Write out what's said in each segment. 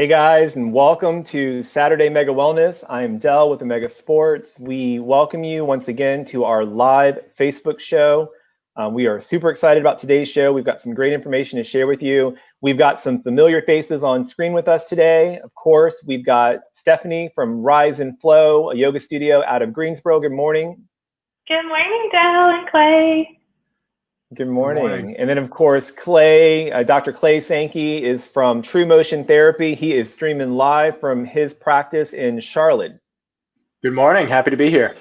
Hey guys, and welcome to Saturday Mega Wellness. I'm Dell with Omega Sports. We welcome you once again to our live Facebook show. We are super excited about today's show. We've got some great information to share with you. We've got some familiar faces on screen with us today. Of course, we've got Stephanie from Rise and Flow, a yoga studio out of Greensboro. Good morning. Good morning, Dell and Clay. Good morning. And then, of course, Clay, Dr. Clay Sankey is from True Motion Therapy. He is streaming live from his practice in Charlotte. Good morning. Happy to be here.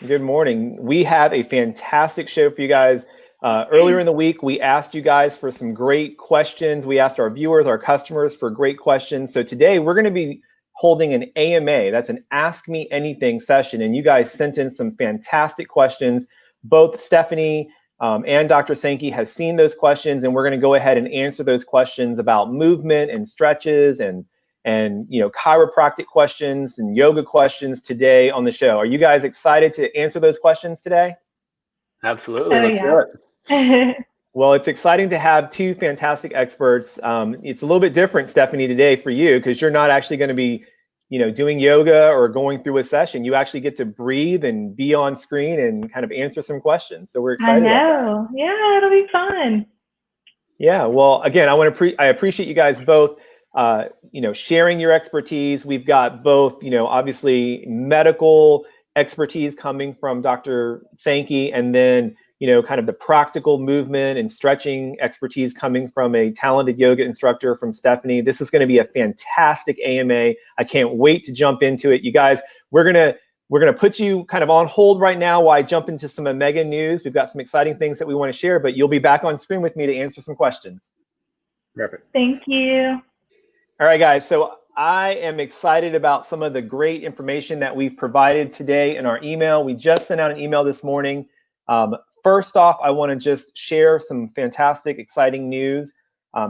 Good morning. We have a fantastic show for you guys. Earlier in the week, we asked you guys for some great questions. We asked our viewers, our customers for great questions. So today we're going to be holding an AMA. That's an Ask Me Anything session. And you guys sent in some fantastic questions. Both Stephanie and Dr. Sankey has seen those questions, and we're going to go ahead and answer those questions about movement and stretches and chiropractic questions and yoga questions today on the show. Are you guys excited to answer those questions today? Absolutely. Let's do it. Well, it's exciting to have two fantastic experts. It's a little bit different, Stephanie, today for you because you're not actually going to be doing yoga or going through a session. You actually get to breathe and be on screen and kind of answer some questions. So we're excited I about know. that. Yeah, it'll be fun. Yeah, well, again, I appreciate you guys both sharing your expertise. We've got both, obviously medical expertise coming from Dr. Sankey, and then kind of the practical movement and stretching expertise coming from a talented yoga instructor from Stephanie. This is going to be a fantastic AMA. I can't wait to jump into it. You guys, we're gonna put you kind of on hold right now while I jump into some Omega news. We've got some exciting things that we want to share, but you'll be back on screen with me to answer some questions. Perfect. Thank you. All right, guys. So I am excited about some of the great information that we've provided today in our email. We just sent out an email this morning. First off, I want to just share some fantastic, exciting news.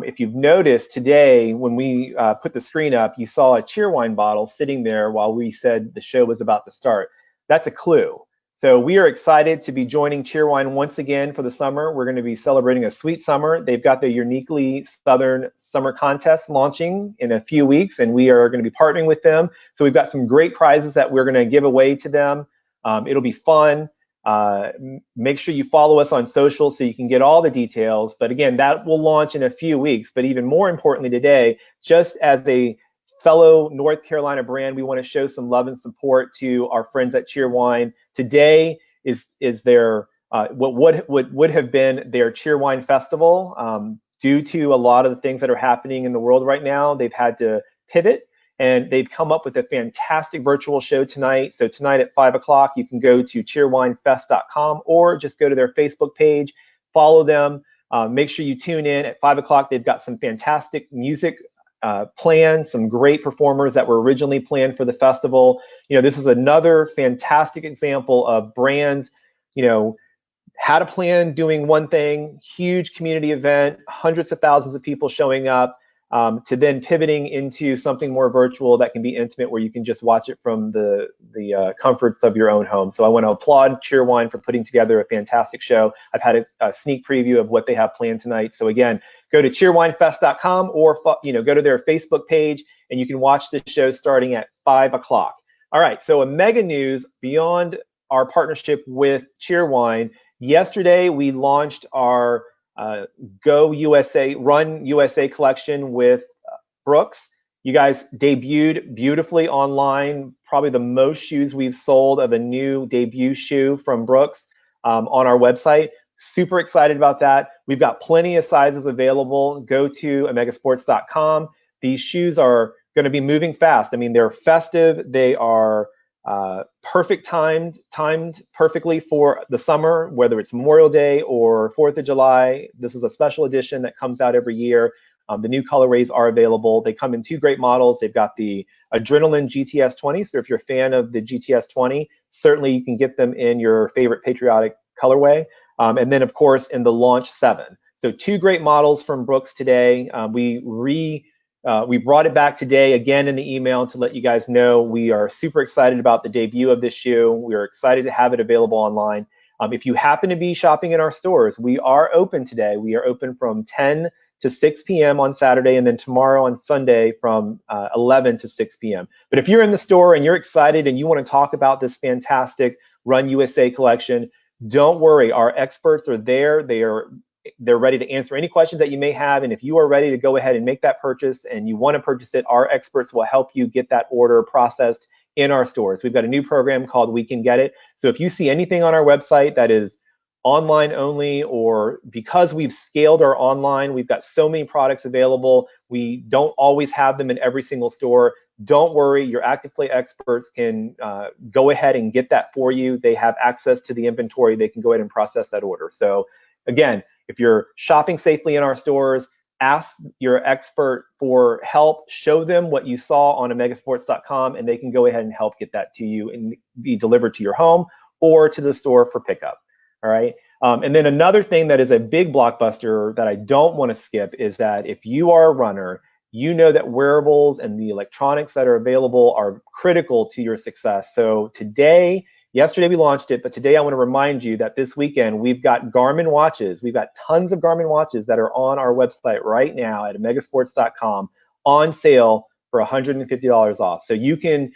If you've noticed today, when we put the screen up, you saw a Cheerwine bottle sitting there while we said the show was about to start. That's a clue. So we are excited to be joining Cheerwine once again for the summer. We're going to be celebrating a sweet summer. They've got their uniquely Southern Summer Contest launching in a few weeks, and we are going to be partnering with them. So we've got some great prizes that we're going to give away to them. It'll be fun. Make sure you follow us on social so you can get all the details. But again, that will launch in a few weeks. But even more importantly today, just as a fellow North Carolina brand, we want to show some love and support to our friends at Cheerwine. Today is their what would have been their Cheerwine Festival. Due to a lot of the things that are happening in the world right now, they've had to pivot. And they've come up with a fantastic virtual show tonight. So tonight at 5 o'clock, you can go to cheerwinefest.com or just go to their Facebook page, follow them. Make sure you tune in at 5 o'clock. They've got some fantastic music planned, some great performers that were originally planned for the festival. This is another fantastic example of brands, had a plan doing one thing, huge community event, hundreds of thousands of people showing up. To then pivoting into something more virtual that can be intimate, where you can just watch it from the comforts of your own home. So I want to applaud Cheerwine for putting together a fantastic show. I've had a sneak preview of what they have planned tonight. So again, go to cheerwinefest.com or go to their Facebook page, and you can watch the show starting at 5 o'clock. All right, so a mega news beyond our partnership with Cheerwine. Yesterday, we launched our Go USA, Run USA collection with Brooks. You guys debuted beautifully online, probably the most shoes we've sold of a new debut shoe from Brooks on our website. Super excited about that. We've got plenty of sizes available. Go to omegasports.com. These shoes are going to be moving fast. I mean, they're festive. They are timed perfectly for the summer, whether it's Memorial Day or 4th of July. This is a special edition that comes out every year. The new colorways are available. They come in two great models. They've got the Adrenaline GTS 20. So if you're a fan of the GTS 20, certainly you can get them in your favorite patriotic colorway. And then, of course, in the Launch 7. So two great models from Brooks today. We brought it back today again in the email to let you guys know we are super excited about the debut of this shoe. We are excited to have it available online. If you happen to be shopping in our stores, we are open today. We are open from 10 to 6 p.m. on Saturday, and then tomorrow on Sunday from 11 to 6 p.m. But if you're in the store and you're excited and you want to talk about this fantastic Run USA collection, don't worry. Our experts are there. They're ready to answer any questions that you may have. And if you are ready to go ahead and make that purchase and you want to purchase it, our experts will help you get that order processed in our stores. We've got a new program called We Can Get It. So if you see anything on our website that is online only, or because we've scaled our online, we've got so many products available, we don't always have them in every single store. Don't worry, your Active Play experts can go ahead and get that for you. They have access to the inventory. They can go ahead and process that order. So again, if you're shopping safely in our stores, ask your expert for help. Show them what you saw on omegasports.com, and they can go ahead and help get that to you and be delivered to your home or to the store for pickup. All right. And then another thing that is a big blockbuster that I don't want to skip is that if you are a runner, you know that wearables and the electronics that are available are critical to your success. So yesterday we launched it, but today I want to remind you that this weekend we've got Garmin watches. We've got tons of Garmin watches that are on our website right now at omegasports.com on sale for $150 off. So you can,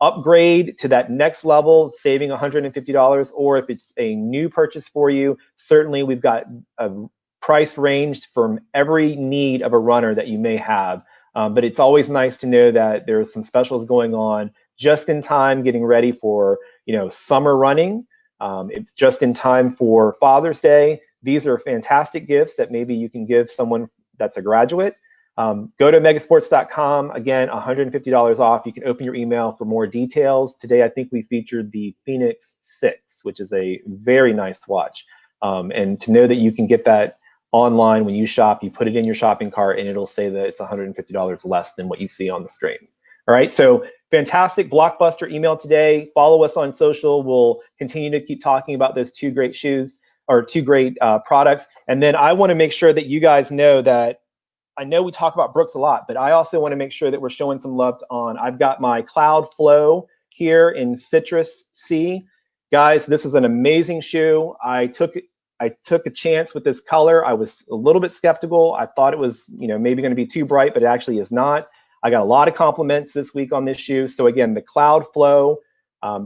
upgrade to that next level, saving $150, or if it's a new purchase for you, certainly we've got a price ranged from every need of a runner that you may have. But it's always nice to know that there's some specials going on just in time, getting ready for, summer running. It's just in time for Father's Day. These are fantastic gifts that maybe you can give someone that's a graduate. Go to omegasports.com. Again, $150 off. You can open your email for more details. Today, I think we featured the Phoenix 6, which is a very nice watch. And to know that you can get that online when you shop, you put it in your shopping cart and it'll say that it's $150 less than what you see on the screen. All right, so fantastic blockbuster email today. Follow us on social. We'll continue to keep talking about those two great products. And then I want to make sure that you guys know that I know we talk about Brooks a lot, but I also want to make sure that we're showing some love I've got my Cloud Flow here in Citrus C. Guys, this is an amazing shoe. I took a chance with this color. I was a little bit skeptical. I thought it was, maybe going to be too bright, but it actually is not. I got a lot of compliments this week on this shoe. So again, the Cloud Flow,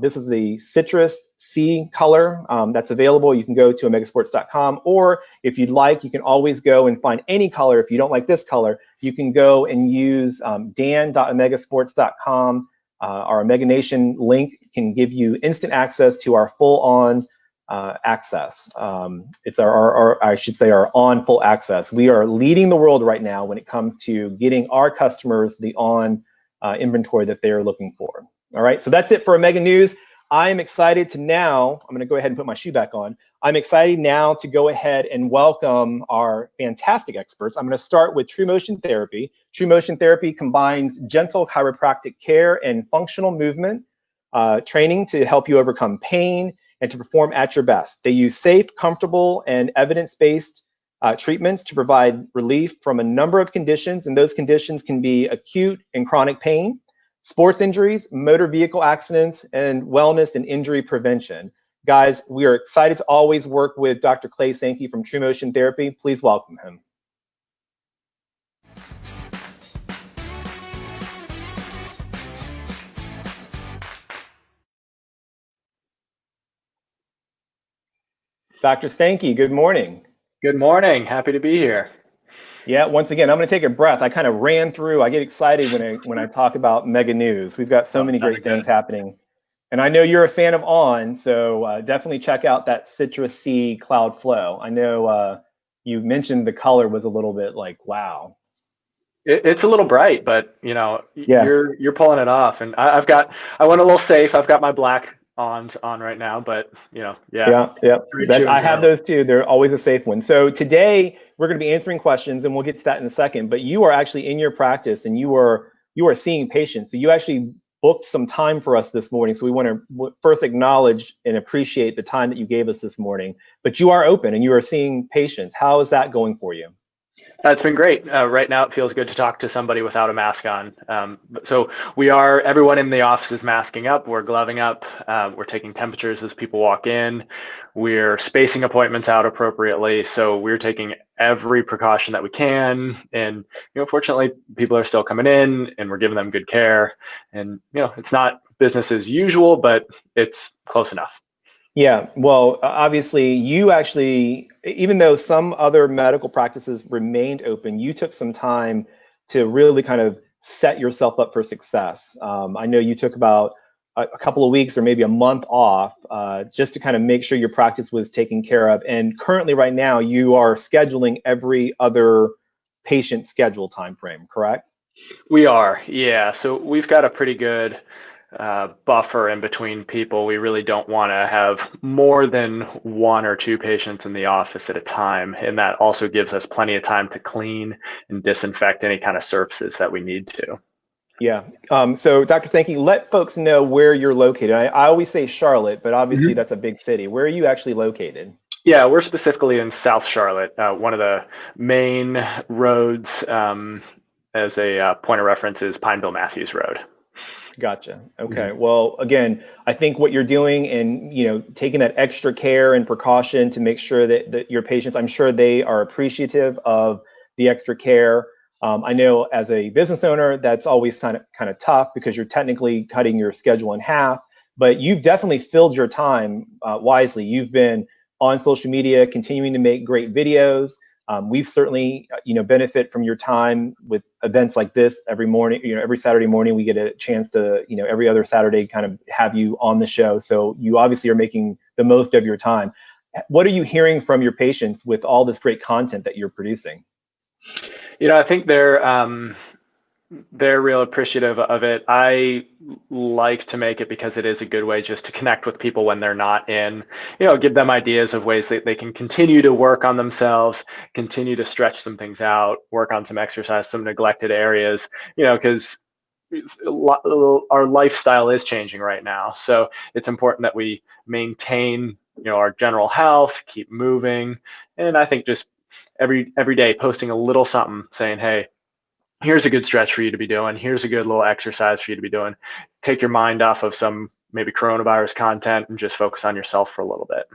this is the Citrus C color that's available. You can go to omegasports.com, or if you'd like, you can always go and find any color. If you don't like this color, you can go and use dan.omegasports.com. Our Omega Nation link can give you instant access to our full-on access. It's our on full access. We are leading the world right now when it comes to getting our customers the on inventory that they're looking for. All right, so that's it for Omega News. I am excited to now, I'm going to go ahead and put my shoe back on. I'm excited now to go ahead and welcome our fantastic experts. I'm going to start with True Motion Therapy. True Motion Therapy combines gentle chiropractic care and functional movement training to help you overcome pain and to perform at your best. They use safe, comfortable, and evidence-based treatments to provide relief from a number of conditions, and those conditions can be acute and chronic pain, sports injuries, motor vehicle accidents, and wellness and injury prevention. Guys, we are excited to always work with Dr. Clay Sankey from True Motion Therapy. Please welcome him. Dr. Sankey, good morning. Good morning. Happy to be here. Yeah, once again, I'm going to take a breath. I kind of ran through. I get excited when I talk about Mega News. We've got so many great things happening. And I know you're a fan of On, so definitely check out that Citrus C Cloud Flow. I know you mentioned the color was a little bit like, wow. It's a little bright, but you're pulling it off. And I went a little safe. I've got my black on right now, but yeah. I have those too. They're always a safe one. So today we're going to be answering questions, and we'll get to that in a second. But you are actually in your practice, and you are seeing patients. So you actually booked some time for us this morning. So we want to first acknowledge and appreciate the time that you gave us this morning. But you are open and you are seeing patients. How is that going for you? It's been great. Right now, it feels good to talk to somebody without a mask on. So everyone in the office is masking up. We're gloving up. We're taking temperatures as people walk in. We're spacing appointments out appropriately. So we're taking every precaution that we can. And, fortunately, people are still coming in and we're giving them good care. And, it's not business as usual, but it's close enough. Yeah, well, obviously, you actually, even though some other medical practices remained open, you took some time to really kind of set yourself up for success. I know you took about a couple of weeks or maybe a month off just to kind of make sure your practice was taken care of. And currently, right now, you are scheduling every other patient schedule time frame, correct? We are, yeah. So we've got a pretty good buffer in between people. We really don't want to have more than one or two patients in the office at a time. And that also gives us plenty of time to clean and disinfect any kind of surfaces that we need to. Yeah. So Dr. Sankey, let folks know where you're located. I always say Charlotte, but obviously that's a big city. Where are you actually located? Yeah, we're specifically in South Charlotte. One of the main roads as a point of reference is Pineville Matthews Road. Gotcha. Okay. Well, again, I think what you're doing and, taking that extra care and precaution to make sure that your patients, I'm sure they are appreciative of the extra care. I know as a business owner, that's always kind of tough because you're technically cutting your schedule in half, but you've definitely filled your time wisely. You've been on social media, continuing to make great videos. We've certainly, benefit from your time with events like this every morning. Every Saturday morning we get a chance to, every other Saturday kind of have you on the show. So you obviously are making the most of your time. What are you hearing from your patients with all this great content that you're producing? I think they're real appreciative of it. I like to make it because it is a good way just to connect with people when they're not in, give them ideas of ways that they can continue to work on themselves, continue to stretch some things out, work on some exercise, some neglected areas, because our lifestyle is changing right now. So it's important that we maintain, our general health, keep moving. And I think just every day posting a little something saying, hey, here's a good stretch for you to be doing. Here's a good little exercise for you to be doing. Take your mind off of some maybe coronavirus content and just focus on yourself for a little bit.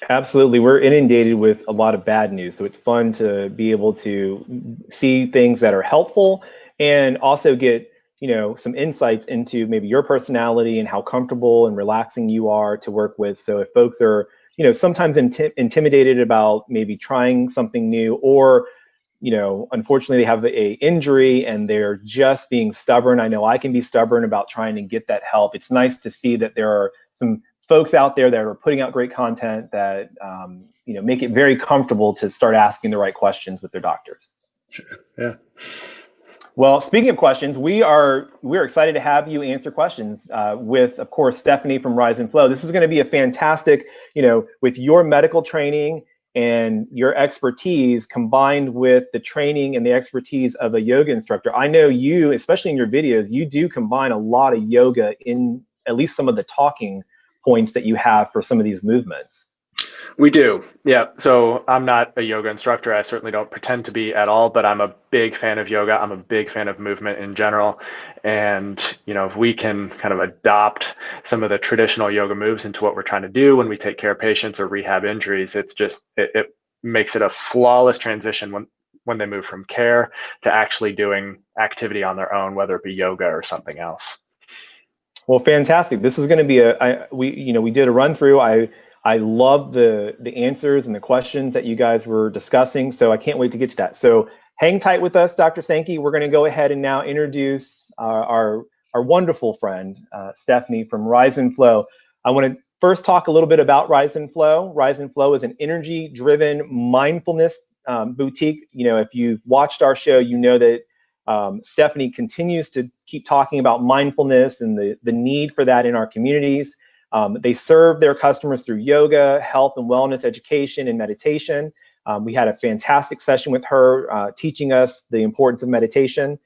Absolutely. We're inundated with a lot of bad news. So it's fun to be able to see things that are helpful and also get, some insights into maybe your personality and how comfortable and relaxing you are to work with. So if folks are, sometimes intimidated about maybe trying something new or unfortunately they have a injury and they're just being stubborn. I know I can be stubborn about trying to get that help. It's nice to see that there are some folks out there that are putting out great content that, make it very comfortable to start asking the right questions with their doctors. Sure. Yeah. Well, speaking of questions, we're excited to have you answer questions with, of course, Stephanie from Rise and Flow. This is going to be a fantastic, with your medical training and your expertise combined with the training and the expertise of a yoga instructor. I know you, especially in your videos, you do combine a lot of yoga in at least some of the talking points that you have for some of these movements. We do. Yeah. So I'm not a yoga instructor. I certainly don't pretend to be at all, but I'm a big fan of yoga. I'm a big fan of movement in general. And, if we can kind of adopt some of the traditional yoga moves into what we're trying to do when we take care of patients or rehab injuries, it's just, it makes it a flawless transition when they move from care to actually doing activity on their own, whether it be yoga or something else. Well, fantastic. This is going to be we did a run through. I love the answers and the questions that you guys were discussing. So I can't wait to get to that. So hang tight with us, Dr. Sankey. We're going to go ahead and now introduce our wonderful friend, Stephanie from Rise and Flow. I want to first talk a little bit about Rise and Flow. Rise and Flow is an energy-driven mindfulness boutique. If you've watched our show, you know that Stephanie continues to keep talking about mindfulness and the need for that in our communities. They serve their customers through yoga, health and wellness education, and meditation. We had a fantastic session with her teaching us the importance of meditation.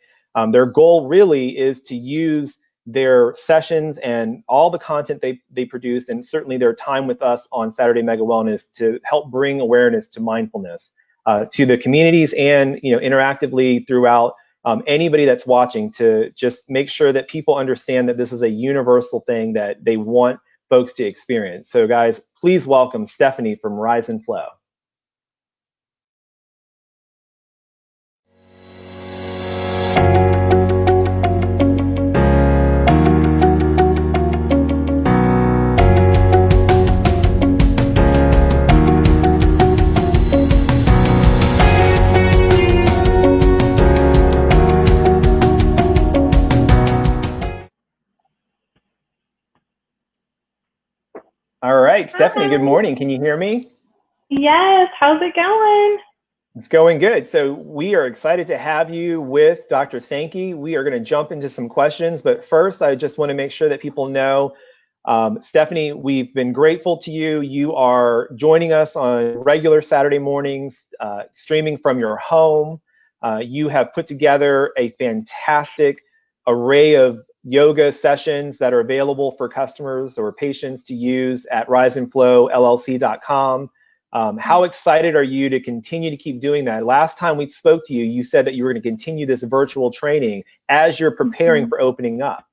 Their goal really is to use their sessions and all the content they produce, and certainly their time with us on Saturday Mega Wellness, to help bring awareness to mindfulness. to the communities and, interactively throughout anybody that's watching, to just make sure that people understand that this is a universal thing that they want folks to experience. So guys, please welcome Stephanie from Rise and Flow. All right, Stephanie, good morning. Can you hear me? Yes, how's it going? It's going good. So we are excited to have you with Dr. Sankey. We are going to jump into some questions, but first I just want to make sure that people know, Stephanie, we've been grateful to you. You are joining us on regular Saturday mornings, streaming from your home. You have put together a fantastic array of yoga sessions that are available for customers or patients to use at riseandflowllc.com. How excited are you to continue to keep doing that? Last time we spoke to you, you said that you were going to continue this virtual training as you're preparing for opening up.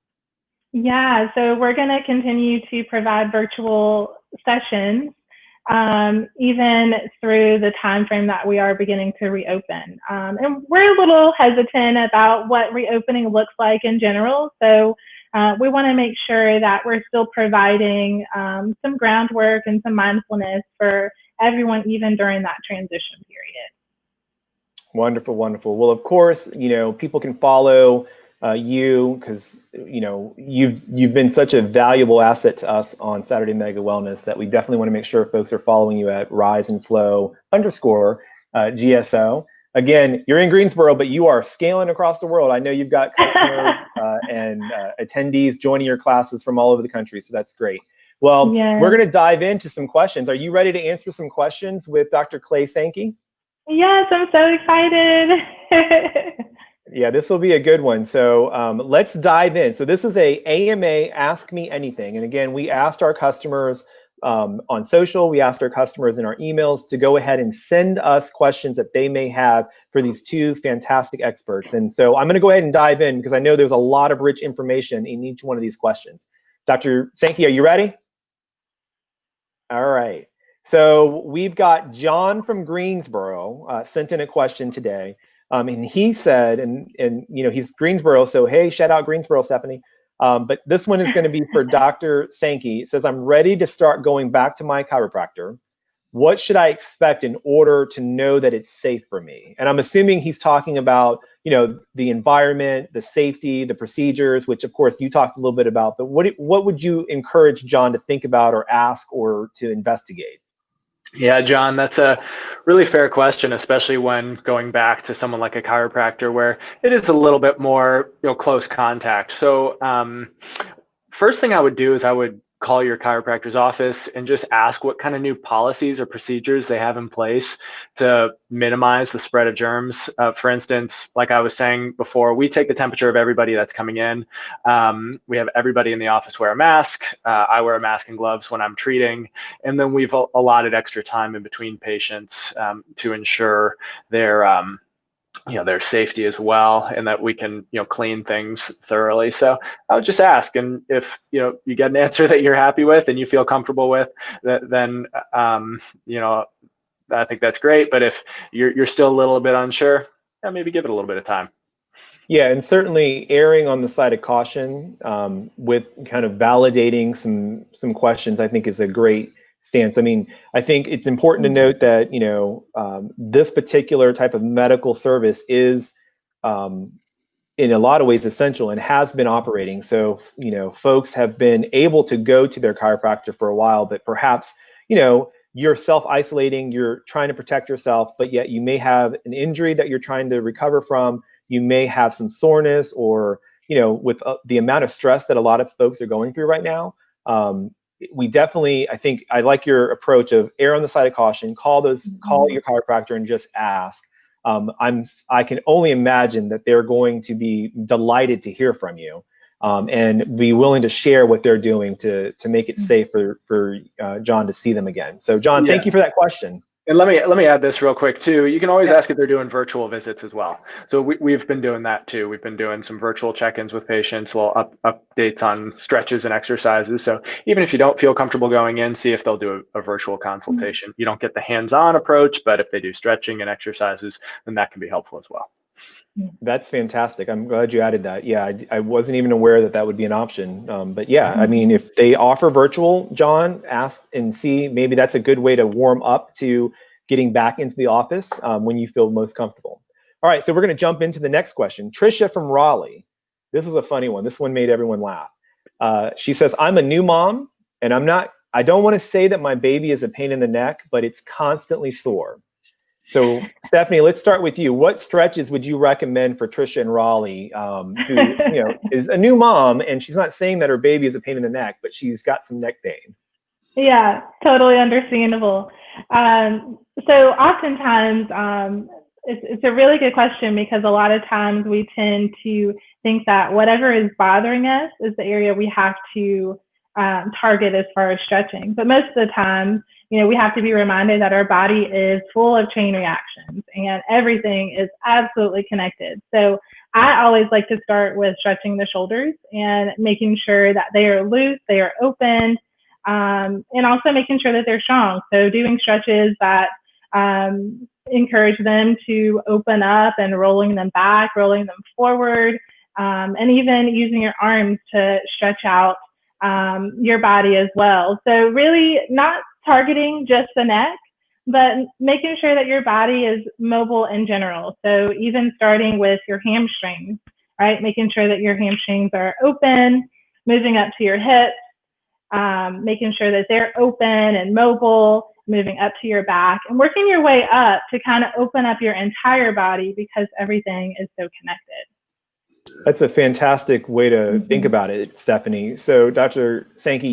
Yeah, so we're going to continue to provide virtual sessions, even through the time frame that we are beginning to reopen. And we're a little hesitant about what reopening looks like in general. So we want to make sure that we're still providing some groundwork and some mindfulness for everyone, even during that transition period. Wonderful, wonderful. Well, of course, people can follow you because you've been such a valuable asset to us on Saturday Mega Wellness that we definitely want to make sure folks are following you at @riseandflow_GSO. Again, you're in Greensboro, but you are scaling across the world. I know you've got customers and attendees joining your classes from all over the country, so that's great. Well, Yes. We're going to dive into some questions. Are you ready to answer some questions with Dr. Clay Sankey? Yes, I'm so excited. Yeah, this will be a good one. So let's dive in. So this is a AMA Ask Me Anything. And again, we asked our customers on social, we asked our customers in our emails to go ahead and send us questions that they may have for these two fantastic experts. And so I'm going to go ahead and dive in because I know there's a lot of rich information in each one of these questions. Dr. Sankey, are you ready? All right. So we've got John from Greensboro sent in a question today. And he said, and he's Greensboro, so hey, shout out Greensboro, Stephanie. But this one is going to be for Dr. Sankey. It says, I'm ready to start going back to my chiropractor. What should I expect in order to know that it's safe for me? And I'm assuming he's talking about, the environment, the safety, the procedures, which of course you talked a little bit about, but what would you encourage John to think about or ask or to investigate? Yeah, John, that's a really fair question, especially when going back to someone like a chiropractor where it is a little bit more, close contact. So first thing I would do is I would call your chiropractor's office and just ask what kind of new policies or procedures they have in place to minimize the spread of germs. For instance, like I was saying before, we take the temperature of everybody that's coming in. We have everybody in the office wear a mask. I wear a mask and gloves when I'm treating. And then we've allotted extra time in between patients to ensure their safety as well, and that we can clean things thoroughly. So I would just ask, and if you get an answer that you're happy with and you feel comfortable with, then I think that's great. But if you're still a little bit unsure, maybe give it a little bit of time. Yeah, and certainly erring on the side of caution with kind of validating some questions, I think is a great stance. I mean, I think it's important to note that, this particular type of medical service is in a lot of ways essential and has been operating. So, folks have been able to go to their chiropractor for a while, but perhaps, you're self-isolating, you're trying to protect yourself, but yet you may have an injury that you're trying to recover from. You may have some soreness or, with the amount of stress that a lot of folks are going through right now. We definitely, I think I like your approach of err on the side of caution, call your chiropractor and just ask. I can only imagine that they're going to be delighted to hear from you and be willing to share what they're doing to make it safe for John to see them again. So John, thank you for that question. And let me add this real quick too. You can always ask if they're doing virtual visits as well. So we've been doing that too. We've been doing some virtual check-ins with patients, little updates on stretches and exercises. So even if you don't feel comfortable going in, see if they'll do a virtual consultation. You don't get the hands-on approach, but if they do stretching and exercises, then that can be helpful as well. That's fantastic. I'm glad you added that. Yeah, I wasn't even aware that that would be an option. But yeah, I mean, if they offer virtual, John, ask and see. Maybe that's a good way to warm up to getting back into the office when you feel most comfortable. All right, so we're going to jump into the next question. Trisha from Raleigh. This is a funny one. This one made everyone laugh. She says, I'm a new mom, and I don't want to say that my baby is a pain in the neck, but it's constantly sore. So Stephanie, let's start with you. What stretches would you recommend for Trisha and Raleigh, who is a new mom, and she's not saying that her baby is a pain in the neck, but she's got some neck pain? Yeah, totally understandable. So oftentimes, it's a really good question, because a lot of times we tend to think that whatever is bothering us is the area we have to target as far as stretching. But most of the time, we have to be reminded that our body is full of chain reactions and everything is absolutely connected. So I always like to start with stretching the shoulders and making sure that they are loose, they are open, and also making sure that they're strong. So doing stretches that encourage them to open up and rolling them back, rolling them forward, and even using your arms to stretch out your body as well. So really not targeting just the neck, but making sure that your body is mobile in general. So even starting with your hamstrings, right? Making sure that your hamstrings are open, moving up to your hips, making sure that they're open and mobile, moving up to your back, and working your way up to kind of open up your entire body, because everything is so connected. That's a fantastic way to think about it, Stephanie. So Dr. Sankey,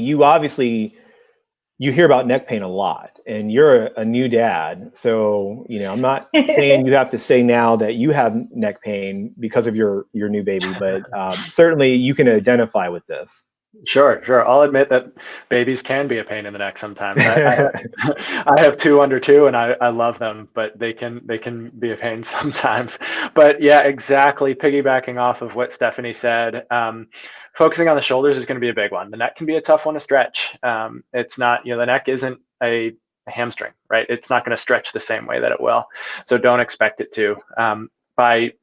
you hear about neck pain a lot, and you're a new dad. So, I'm not saying you have to say now that you have neck pain because of your new baby, but certainly you can identify with this. Sure. I'll admit that babies can be a pain in the neck sometimes. I have two under two, and I love them, but they can be a pain sometimes. But yeah, exactly. Piggybacking off of what Stephanie said, focusing on the shoulders is going to be a big one. The neck can be a tough one to stretch. It's not, the neck isn't a hamstring, right? It's not going to stretch the same way that it will. So don't expect it to. By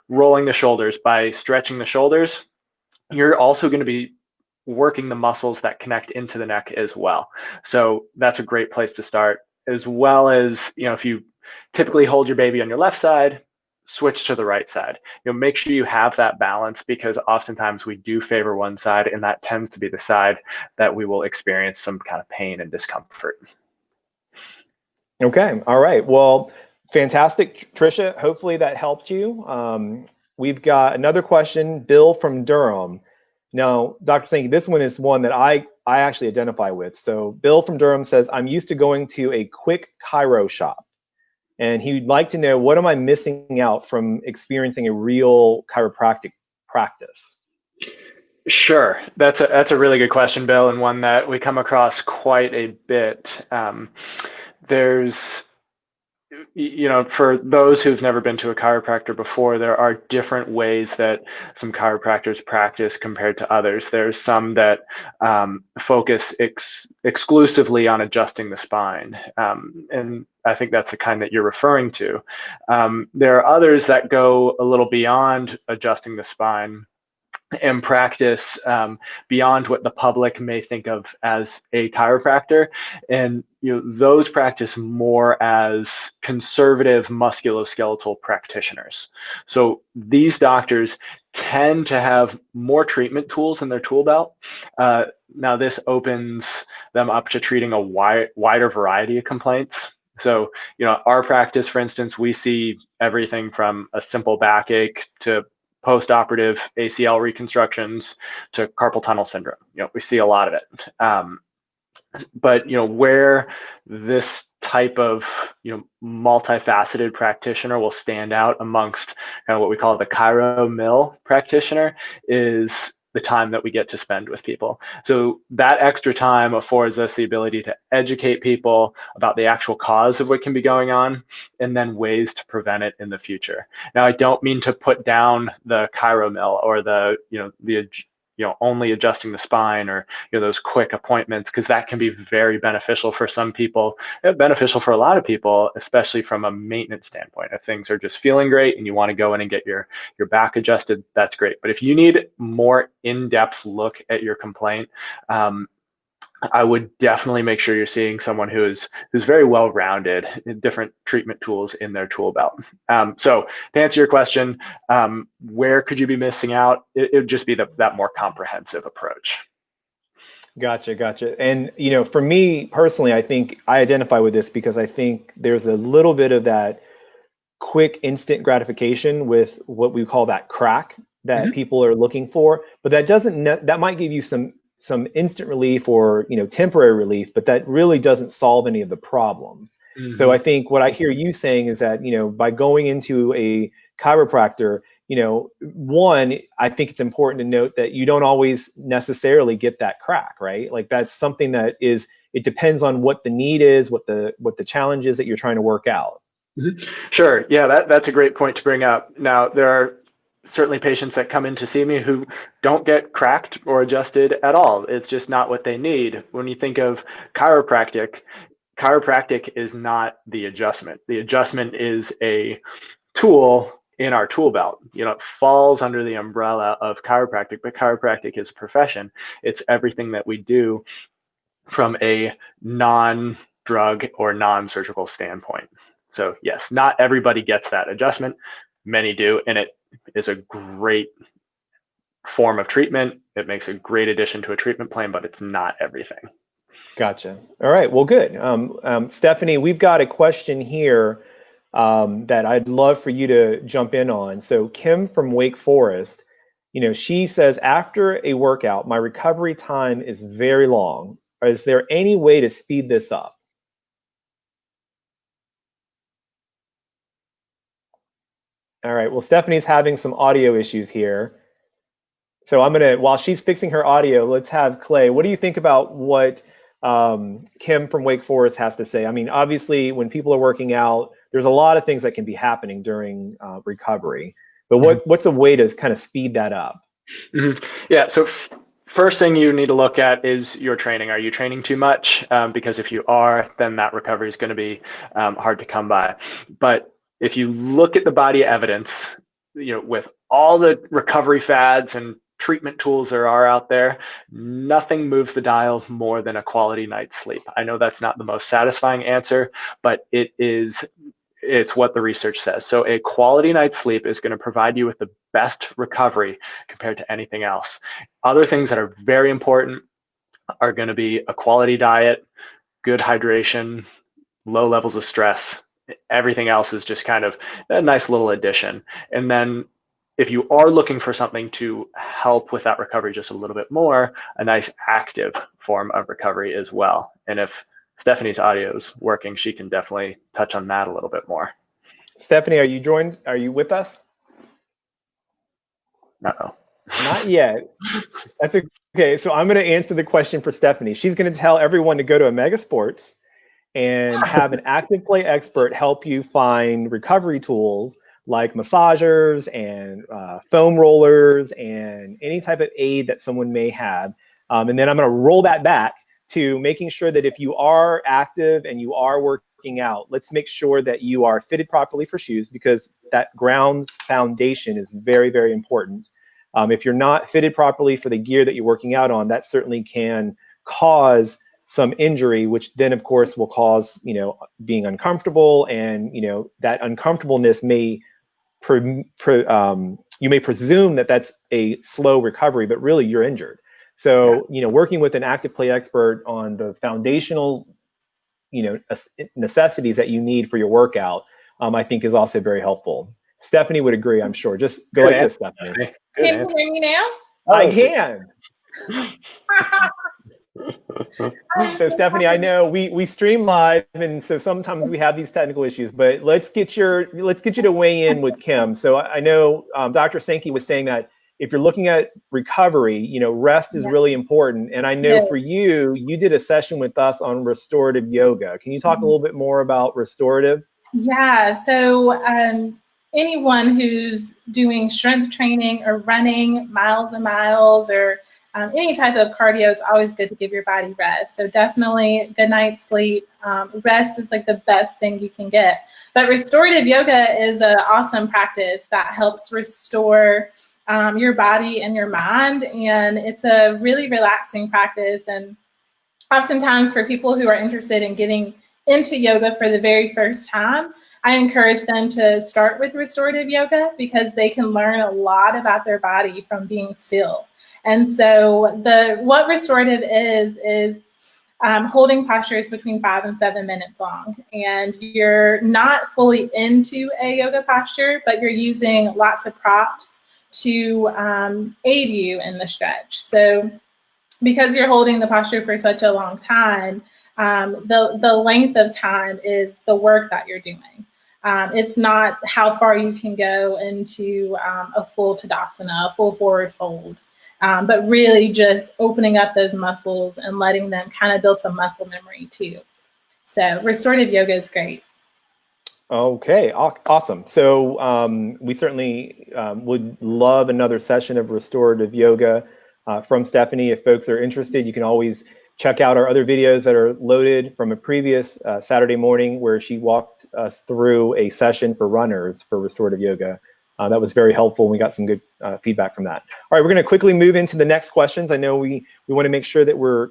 rolling the shoulders, by stretching the shoulders, you're also going to be working the muscles that connect into the neck as well. So that's a great place to start, as well as, if you typically hold your baby on your left side, switch to the right side. Make sure you have that balance, because oftentimes we do favor one side, and that tends to be the side that we will experience some kind of pain and discomfort. Okay. All right. Well, fantastic, Trisha. Hopefully that helped you. We've got another question, Bill from Durham. Now, Dr. Sankey, this one is one that I actually identify with. So Bill from Durham says, I'm used to going to a quick chiro shop, and he'd like to know, what am I missing out from experiencing a real chiropractic practice? Sure. That's a really good question, Bill, and one that we come across quite a bit. There's, for those who've never been to a chiropractor before, there are different ways that some chiropractors practice compared to others. There's some that focus exclusively on adjusting the spine, and I think that's the kind that you're referring to. There are others that go a little beyond adjusting the spine and practice beyond what the public may think of as a chiropractor, and those practice more as conservative musculoskeletal practitioners. So these doctors tend to have more treatment tools in their tool belt. Now this opens them up to treating a wider variety of complaints. So, our practice, for instance, we see everything from a simple backache to post-operative ACL reconstructions to carpal tunnel syndrome. We see a lot of it. But where this type of multifaceted practitioner will stand out amongst kind of what we call the chiro mill practitioner is the time that we get to spend with people. So that extra time affords us the ability to educate people about the actual cause of what can be going on, and then ways to prevent it in the future. Now, I don't mean to put down the chiro mill or the only adjusting the spine, or those quick appointments, because that can be very beneficial for some people, beneficial for a lot of people, especially from a maintenance standpoint. If things are just feeling great and you want to go in and get your back adjusted, that's great. But if you need more in-depth look at your complaint, I would definitely make sure you're seeing someone who's very well-rounded in different treatment tools in their tool belt. So to answer your question, where could you be missing out? It would just be that more comprehensive approach. Gotcha. And, for me personally, I think I identify with this because I think there's a little bit of that quick instant gratification with what we call that crack that people are looking for, but that might give you some instant relief or temporary relief, but that really doesn't solve any of the problems. So I think what I hear you saying is that by going into a chiropractor, one, I think it's important to note that you don't always necessarily get that crack, right? Like that's something that it depends on what the need is, what the challenge is that you're trying to work out. Sure. Yeah, that's a great point to bring up. Now, there are certainly patients that come in to see me who don't get cracked or adjusted at all. It's just not what they need. When you think of chiropractic is not the adjustment. The adjustment is a tool in our tool belt. It falls under the umbrella of chiropractic, but chiropractic is a profession. It's everything that we do from a non-drug or non-surgical standpoint. So yes, not everybody gets that adjustment. Many do, and it is a great form of treatment. It makes a great addition to a treatment plan, but it's not everything. Gotcha. All right. Well, good. Stephanie, we've got a question here that I'd love for you to jump in on. So Kim from Wake Forest, she says, after a workout, my recovery time is very long. Is there any way to speed this up? All right. Well, Stephanie's having some audio issues here. So while she's fixing her audio, let's have Clay. What do you think about what Kim from Wake Forest has to say? I mean, obviously, when people are working out, there's a lot of things that can be happening during recovery. But what's a way to kind of speed that up? Yeah. So first thing you need to look at is your training. Are you training too much? Because if you are, then that recovery is going to be hard to come by. But if you look at the body evidence, with all the recovery fads and treatment tools there are out there, nothing moves the dial more than a quality night's sleep. I know that's not the most satisfying answer, but it's what the research says. So a quality night's sleep is going to provide you with the best recovery compared to anything else. Other things that are very important are going to be a quality diet, good hydration, low levels of stress. Everything else is just kind of a nice little addition. And then if you are looking for something to help with that recovery just a little bit more, a nice active form of recovery as well. And if Stephanie's audio is working, she can definitely touch on that a little bit more. Stephanie, are you with us? No. Not yet. That's okay. So I'm going to answer the question for Stephanie. She's going to tell everyone to go to Omega Sports and have an active play expert help you find recovery tools like massagers and foam rollers and any type of aid that someone may have. And then I'm going to roll that back to making sure that if you are active and you are working out, let's make sure that you are fitted properly for shoes, because that ground foundation is very, very important. If you're not fitted properly for the gear that you're working out on, that certainly can cause some injury, which then of course will cause, being uncomfortable, and, that uncomfortableness may, you may presume that that's a slow recovery, but really you're injured. So, working with an active play expert on the foundational, necessities that you need for your workout, I think is also very helpful. Stephanie would agree, I'm sure. Just go like this, Stephanie. Can you hear me now? I can. So Stephanie, I know we stream live, and so sometimes we have these technical issues, but let's get you to weigh in with Kim. So I know Dr. Sankey was saying that if you're looking at recovery, you know, rest is really important. And I know for you, you did a session with us on restorative yoga. Can you talk a little bit more about restorative? Yeah, so anyone who's doing strength training or running miles and miles, or any type of cardio, it's always good to give your body rest. So definitely good night's sleep. Rest is like the best thing you can get. But restorative yoga is an awesome practice that helps restore your body and your mind. And it's a really relaxing practice. And oftentimes for people who are interested in getting into yoga for the very first time, I encourage them to start with restorative yoga because they can learn a lot about their body from being still. And so what restorative is holding postures between 5 and 7 minutes long. And you're not fully into a yoga posture, but you're using lots of props to aid you in the stretch. So because you're holding the posture for such a long time, the length of time is the work that you're doing. It's not how far you can go into a full Tadasana, a full forward fold, but really just opening up those muscles and letting them kind of build some muscle memory too. So restorative yoga is great. Okay, awesome. So we certainly would love another session of restorative yoga from Stephanie. If folks are interested, you can always check out our other videos that are loaded from a previous Saturday morning where she walked us through a session for runners for restorative yoga. That was very helpful. We got some good feedback from that. All right, we're going to quickly move into the next questions. I know we want to make sure that we're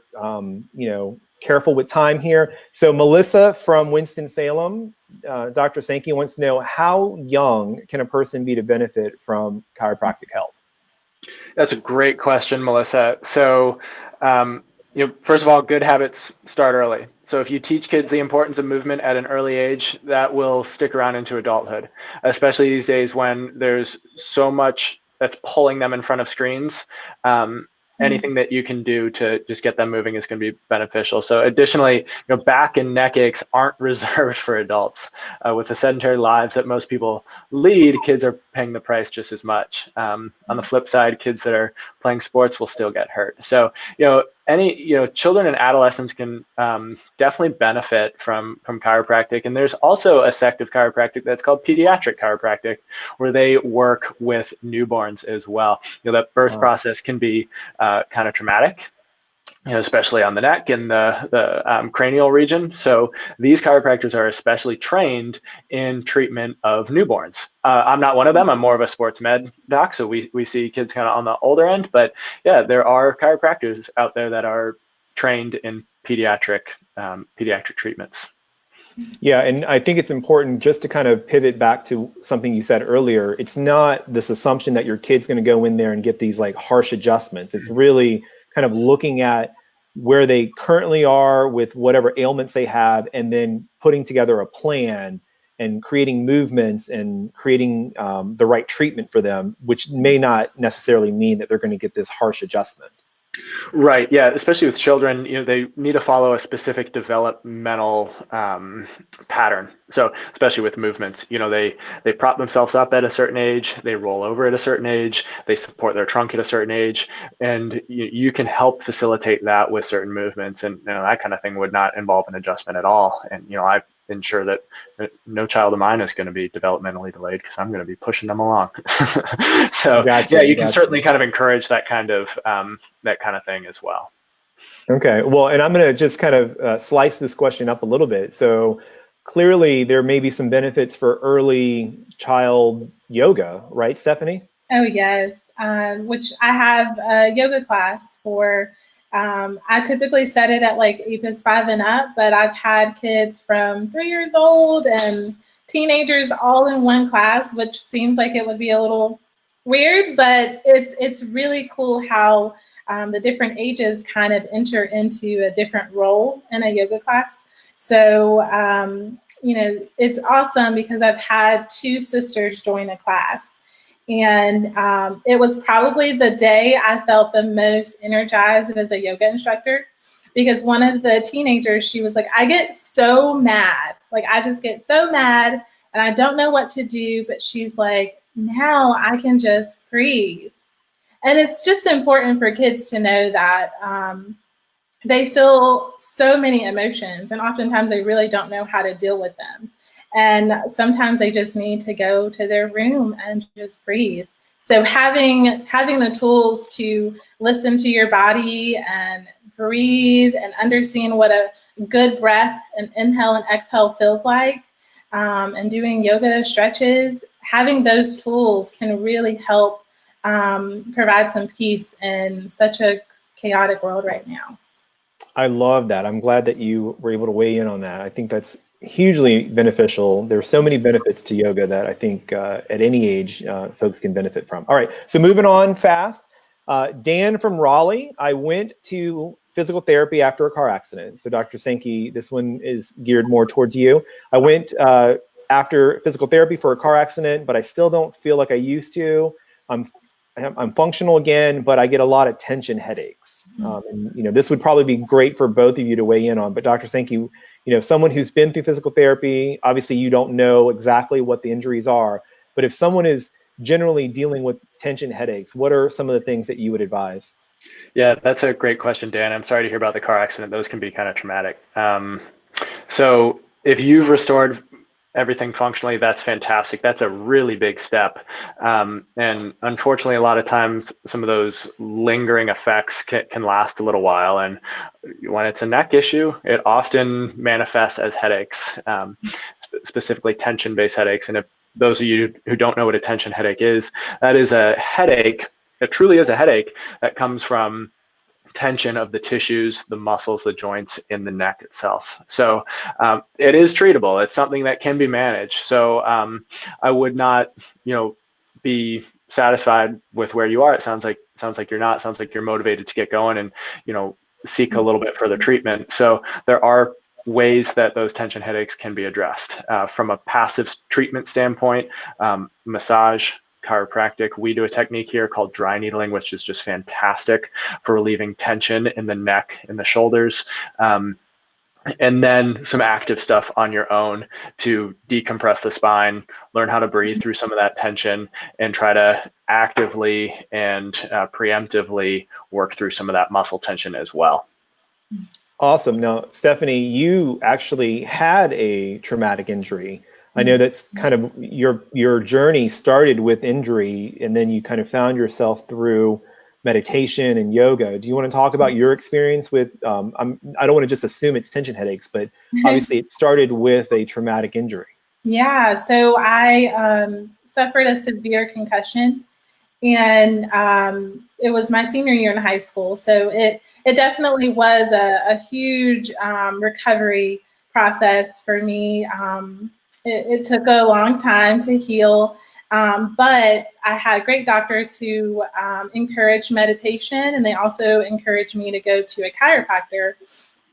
you know, careful with time here. So Melissa from Winston-Salem, Dr. Sankey wants to know, how young can a person be to benefit from chiropractic help? That's a great question, Melissa. So, you know, first of all, good habits start early. So if you teach kids the importance of movement at an early age, that will stick around into adulthood, especially these days when there's so much that's pulling them in front of screens. Anything that you can do to just get them moving is going to be beneficial. So additionally, you know, back and neck aches aren't reserved for adults. With the sedentary lives that most people lead, kids are paying the price just as much. On the flip side, kids that are playing sports will still get hurt. So, children and adolescents can definitely benefit from chiropractic. And there's also a sect of chiropractic that's called pediatric chiropractic, where they work with newborns as well. You know, that birth process can be kind of traumatic, you know, especially on the neck and the cranial region. So these chiropractors are especially trained in treatment of newborns. I'm not one of them. I'm more of a sports med doc, so we see kids kind of on the older end. But yeah, there are chiropractors out there that are trained in pediatric treatments. Yeah, and I think it's important just to kind of pivot back to something you said earlier. It's not this assumption that your kid's going to go in there and get these like harsh adjustments. It's really kind of looking at where they currently are with whatever ailments they have, and then putting together a plan and creating movements and creating the right treatment for them, which may not necessarily mean that they're going to get this harsh adjustment. Right. Yeah. Especially with children, you know, they need to follow a specific developmental pattern. So, especially with movements, you know, they prop themselves up at a certain age, they roll over at a certain age, they support their trunk at a certain age, and you can help facilitate that with certain movements, and you know, that kind of thing would not involve an adjustment at all. And you know, I ensure that no child of mine is going to be developmentally delayed because I'm going to be pushing them along. So Gotcha, yeah, you can certainly kind of encourage that kind of thing as well. Okay, well, and I'm going to just kind of slice this question up a little bit. So clearly there may be some benefits for early child yoga, right, Stephanie? Oh, yes, which I have a yoga class for. I typically set it at like APIS 5 and up, but I've had kids from 3 years old and teenagers all in one class, which seems like it would be a little weird, but it's really cool how the different ages kind of enter into a different role in a yoga class. So, you know, it's awesome because I've had 2 sisters join a class. And it was probably the day I felt the most energized as a yoga instructor, because one of the teenagers, she was like, I get so mad. Like, I just get so mad and I don't know what to do. But she's like, now I can just breathe. And it's just important for kids to know that they feel so many emotions, and oftentimes they really don't know how to deal with them. And sometimes they just need to go to their room and just breathe. So having the tools to listen to your body and breathe and understand what a good breath and inhale and exhale feels like, and doing yoga stretches, having those tools can really help provide some peace in such a chaotic world right now. I love that. I'm glad that you were able to weigh in on that. I think that's hugely beneficial. There's so many benefits to yoga that I think at any age folks can benefit from. All right, so moving on fast. Dan from Raleigh, I went to physical therapy after a car accident. So Dr. Sankey, this one is geared more towards you. I went after physical therapy for a car accident, but I still don't feel like I used to. I'm functional again, but I get a lot of tension headaches. And this would probably be great for both of you to weigh in on. But Dr. Sankey, someone who's been through physical therapy, obviously you don't know exactly what the injuries are, but if someone is generally dealing with tension headaches, what are some of the things that you would advise? Yeah, that's a great question, Dan. I'm sorry to hear about the car accident. Those can be kind of traumatic. So if you've restored everything functionally, that's fantastic. That's a really big step. And unfortunately, a lot of times, some of those lingering effects can last a little while. And when it's a neck issue, it often manifests as headaches, specifically tension-based headaches. And if those of you who don't know what a tension headache is, that is a headache. It truly is a headache that comes from tension of the tissues, the muscles, the joints in the neck itself. So it is treatable. It's something that can be managed. So I would not, be satisfied with where you are. It sounds like you're not. It sounds like you're motivated to get going and seek a little bit further treatment. So there are ways that those tension headaches can be addressed from a passive treatment standpoint. Massage, chiropractic. We do a technique here called dry needling, which is just fantastic for relieving tension in the neck and the shoulders. And then some active stuff on your own to decompress the spine, learn how to breathe through some of that tension, and try to actively and preemptively work through some of that muscle tension as well. Awesome. Now, Stephanie, you actually had a traumatic injury. I know that's kind of your journey started with injury, and then you kind of found yourself through meditation and yoga. Do you want to talk about your experience with, I don't want to just assume it's tension headaches, but obviously it started with a traumatic injury. Yeah, so I suffered a severe concussion, and it was my senior year in high school. So it definitely was a huge recovery process for me. It took a long time to heal, but I had great doctors who encouraged meditation, and they also encouraged me to go to a chiropractor.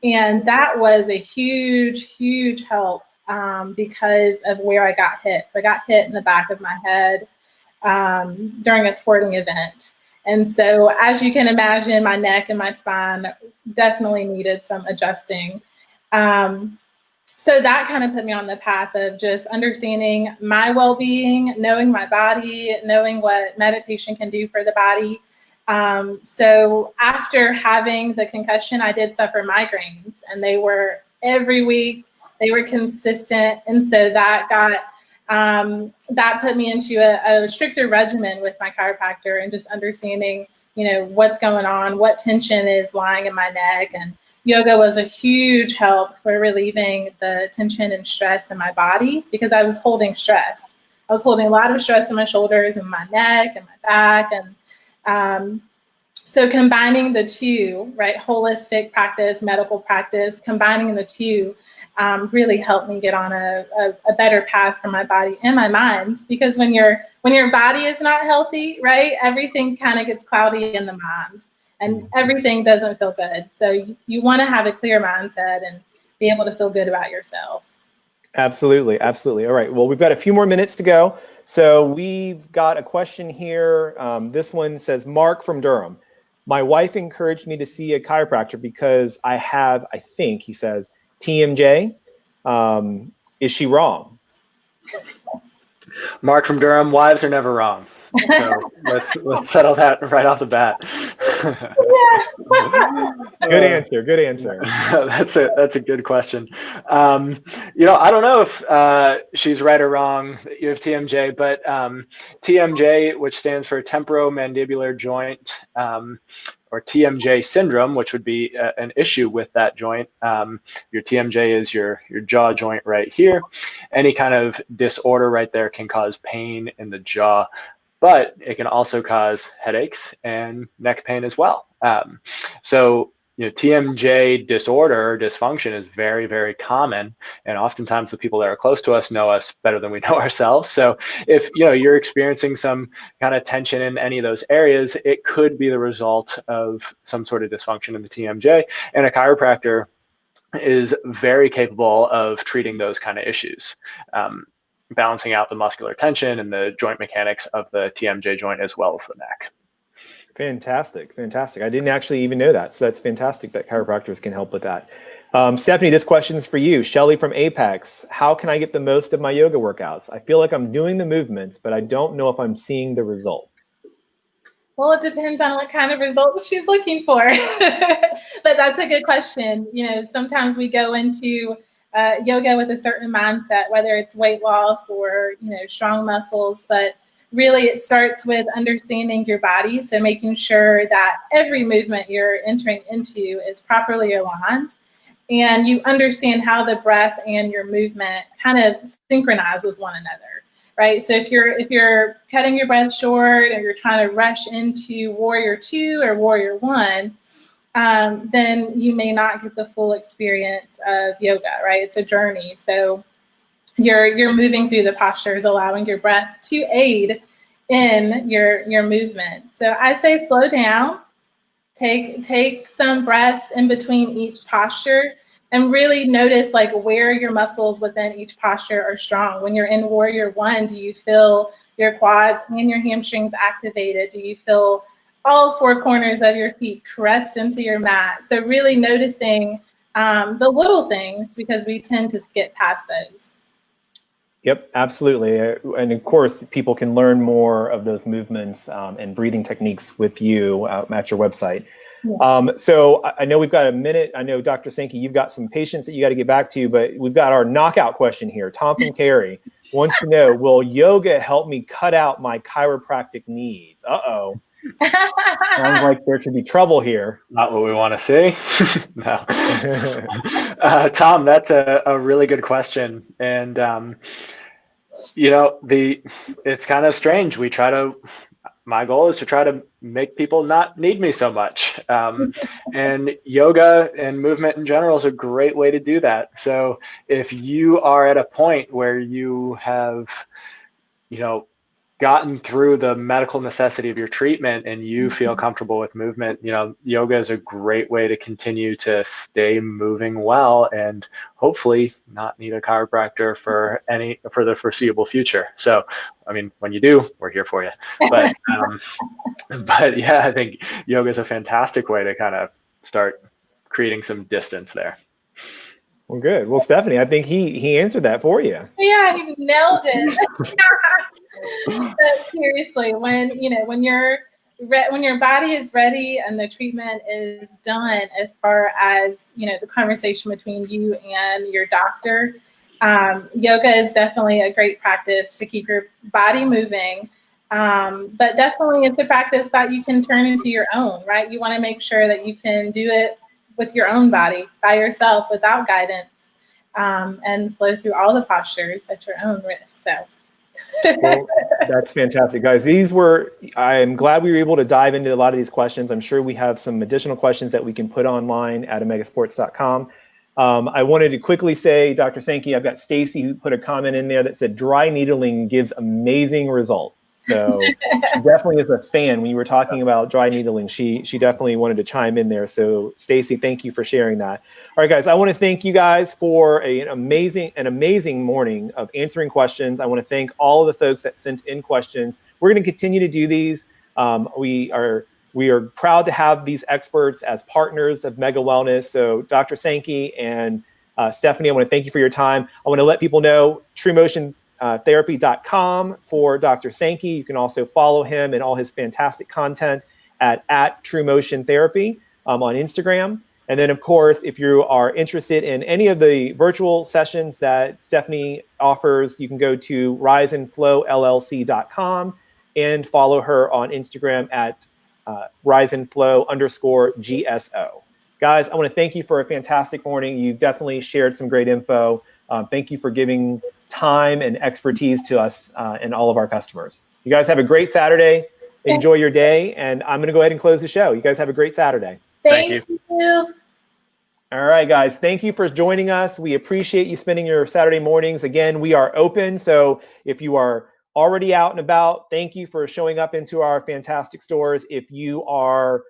And that was a huge, huge help because of where I got hit. So I got hit in the back of my head during a sporting event. And so, as you can imagine, my neck and my spine definitely needed some adjusting. So that kind of put me on the path of just understanding my well-being, knowing my body, knowing what meditation can do for the body. So after having the concussion, I did suffer migraines, and they were every week. They were consistent, and so that that put me into a stricter regimen with my chiropractor, and just understanding, what's going on, what tension is lying in my neck. And yoga was a huge help for relieving the tension and stress in my body, because I was holding stress. I was holding a lot of stress in my shoulders and my neck and my back. And so combining the two, right, holistic practice, medical practice, combining the two really helped me get on a better path for my body and my mind. Because when your body is not healthy, right, everything kind of gets cloudy in the mind. And everything doesn't feel good. So you want to have a clear mindset and be able to feel good about yourself. Absolutely. Absolutely. All right. Well, we've got a few more minutes to go. So we've got a question here. This one says, Mark from Durham. My wife encouraged me to see a chiropractor because I have, I think, he says, TMJ. Is she wrong? Mark from Durham, wives are never wrong. So let's settle that right off the bat. Good answer. Good answer. That's a good question. I don't know if she's right or wrong. You have TMJ, but TMJ, which stands for temporomandibular joint, or TMJ syndrome, which would be an issue with that joint. Your TMJ is your jaw joint right here. Any kind of disorder right there can cause pain in the jaw, but it can also cause headaches and neck pain as well. So TMJ disorder, dysfunction is very, very common. And oftentimes the people that are close to us know us better than we know ourselves. So if you're experiencing some kind of tension in any of those areas, it could be the result of some sort of dysfunction in the TMJ. And a chiropractor is very capable of treating those kind of issues, balancing out the muscular tension and the joint mechanics of the TMJ joint as well as the neck. Fantastic. Fantastic. I didn't actually even know that. So that's fantastic that chiropractors can help with that. Stephanie, this question is for you. Shelly from Apex. How can I get the most of my yoga workouts? I feel like I'm doing the movements, but I don't know if I'm seeing the results. Well, it depends on what kind of results she's looking for. But that's a good question. Sometimes we go into yoga with a certain mindset, whether it's weight loss or, strong muscles, but really it starts with understanding your body. So making sure that every movement you're entering into is properly aligned, and you understand how the breath and your movement kind of synchronize with one another, right? So if you're cutting your breath short or you're trying to rush into Warrior 2 or Warrior 1, then you may not get the full experience of yoga, right? It's a journey. So you're moving through the postures, allowing your breath to aid in your movement. So I say slow down, take some breaths in between each posture, and really notice where your muscles within each posture are strong. When you're in Warrior 1, do you feel your quads and your hamstrings activated? Do you feel all four corners of your feet pressed into your mat? So really noticing the little things, because we tend to skip past those. Yep, absolutely. And of course, people can learn more of those movements and breathing techniques with you at your website. Yeah. So I know we've got a minute. I know, Dr. Sankey, you've got some patients that you got to get back to, but we've got our knockout question here. Tom from Cary wants to know, will yoga help me cut out my chiropractic needs? Uh-oh. Sounds like there could be trouble here. Not what we want to see. No. Tom, that's a really good question. And, it's kind of strange. My goal is to try to make people not need me so much. And yoga and movement in general is a great way to do that. So if you are at a point where you have, gotten through the medical necessity of your treatment and you feel comfortable with movement, yoga is a great way to continue to stay moving well and hopefully not need a chiropractor for the foreseeable future. So, when you do, we're here for you. But, but yeah, I think yoga is a fantastic way to kind of start creating some distance there. Well, good. Well, Stephanie, I think he answered that for you. Yeah, he nailed it. But seriously, when your body is ready and the treatment is done, as far as the conversation between you and your doctor, yoga is definitely a great practice to keep your body moving. But definitely, it's a practice that you can turn into your own, right? You want to make sure that you can do it with your own body, by yourself, without guidance, and flow through all the postures at your own risk. So. Well, that's fantastic, guys. I'm glad we were able to dive into a lot of these questions. I'm sure we have some additional questions that we can put online at omegasports.com. I wanted to quickly say, Dr. Sankey, I've got Stacy who put a comment in there that said dry needling gives amazing results. So she definitely is a fan. When you were talking about dry needling, she definitely wanted to chime in there. So Stacy, thank you for sharing that. All right, guys, I want to thank you guys for an amazing morning of answering questions. I want to thank all of the folks that sent in questions. We're going to continue to do these. We are proud to have these experts as partners of Mega Wellness. So Dr. Sankey and Stephanie, I want to thank you for your time. I want to let people know TrueMotion therapy.com for Dr. Sankey. You can also follow him and all his fantastic content at True Motion Therapy on Instagram. And then, of course, if you are interested in any of the virtual sessions that Stephanie offers, you can go to riseandflowllc.com and follow her on Instagram at riseandflow_GSO. Guys, I want to thank you for a fantastic morning. You've definitely shared some great info. Thank you for giving time and expertise to us and all of our customers. You guys have a great Saturday. Enjoy your day. And I'm going to go ahead and close the show. You guys have a great Saturday. Thank you. All right, guys. Thank you for joining us. We appreciate you spending your Saturday mornings. Again, we are open. So if you are already out and about, thank you for showing up into our fantastic stores. If you are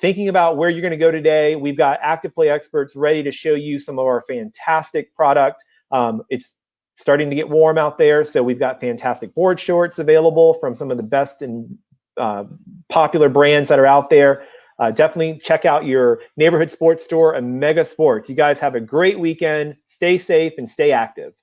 thinking about where you're going to go today, we've got Active Play experts ready to show you some of our fantastic product. It's starting to get warm out there, so we've got fantastic board shorts available from some of the best and popular brands that are out there. Definitely check out your neighborhood sports store, Mega Sports. You guys have a great weekend. Stay safe and stay active.